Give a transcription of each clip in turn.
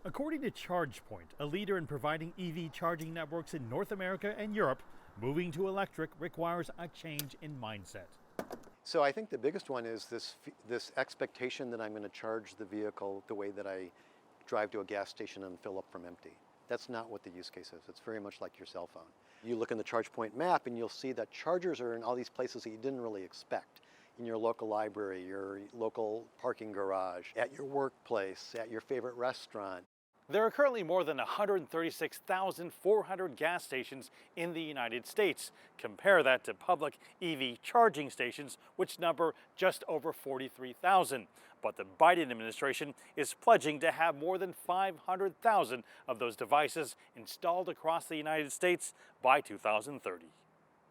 According to ChargePoint, a leader in providing EV charging networks in North America and Europe, moving to electric requires a change in mindset. So I think the biggest one is this expectation that I'm going to charge the vehicle the way that I drive to a gas station and fill up from empty. That's not what the use case is. It's very much like your cell phone. You look in the ChargePoint map and you'll see that chargers are in all these places that you didn't really expect. In your local library, your local parking garage, at your workplace, at your favorite restaurant. There are currently more than 136,400 gas stations in the United States. Compare that to public EV charging stations, which number just over 43,000. But the Biden administration is pledging to have more than 500,000 of those devices installed across the United States by 2030.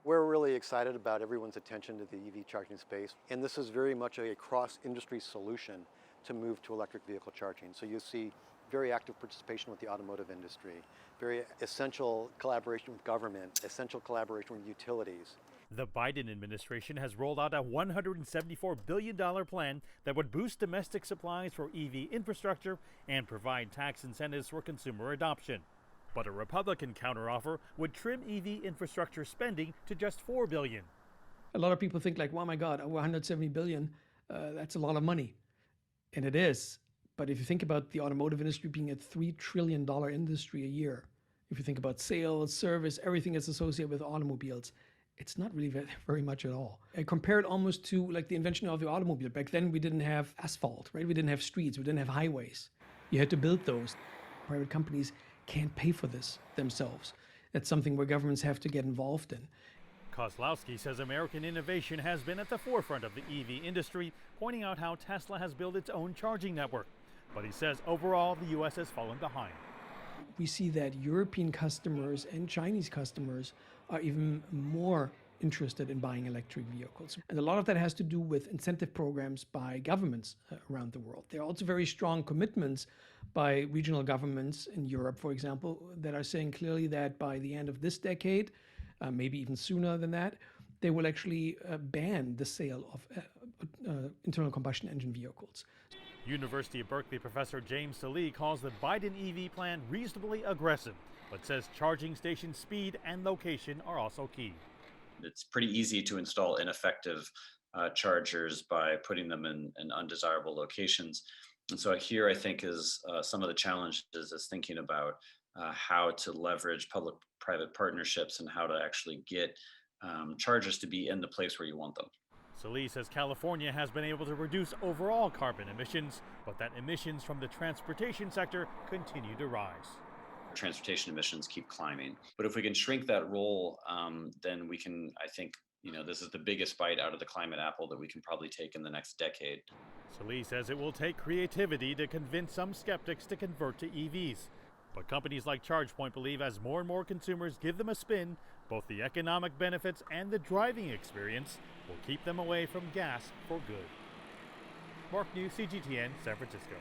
We're really excited about everyone's attention to the EV charging space, and this is very much a cross-industry solution to move to electric vehicle charging. So you see very active participation with the automotive industry, very essential collaboration with government, essential collaboration with utilities. The Biden administration has rolled out a $174 billion plan that would boost domestic supplies for EV infrastructure and provide tax incentives for consumer adoption. But a Republican counteroffer would trim EV infrastructure spending to just $4 billion. A lot of people think like, oh my God, over 170 billion, that's a lot of money. And it is. But if you think about the automotive industry being a $3 trillion industry a year, if you think about sales, service, everything that's associated with automobiles, it's not really very much at all. I compare it almost to like the invention of the automobile. Back then we didn't have asphalt, right? We didn't have streets, we didn't have highways. You had to build those. Private companies can't pay for this themselves. That's something where governments have to get involved in. Kozlowski says American innovation has been at the forefront of the EV industry, pointing out how Tesla has built its own charging network. But he says overall the U.S. has fallen behind. We see that European customers and Chinese customers are even more interested in buying electric vehicles. And a lot of that has to do with incentive programs by governments around the world. There are also very strong commitments by regional governments in Europe, for example, that are saying clearly that by the end of this decade, maybe even sooner than that, they will actually ban the sale of internal combustion engine vehicles. University of Berkeley professor James Sallee calls the Biden EV plan reasonably aggressive, but says charging station speed and location are also key. It's pretty easy to install ineffective chargers by putting them in undesirable locations. And so here I think is some of the challenges is thinking about how to leverage public-private partnerships and how to actually get chargers to be in the place where you want them. Sallee says California has been able to reduce overall carbon emissions, but that emissions from the transportation sector continue to rise. Transportation emissions keep climbing. But if we can shrink that role, then we can, I think, this is the biggest bite out of the climate apple that we can probably take in the next decade. Sallee says it will take creativity to convince some skeptics to convert to EVs. But companies like ChargePoint believe as more and more consumers give them a spin, both the economic benefits and the driving experience will keep them away from gas for good. Mark New, CGTN, San Francisco.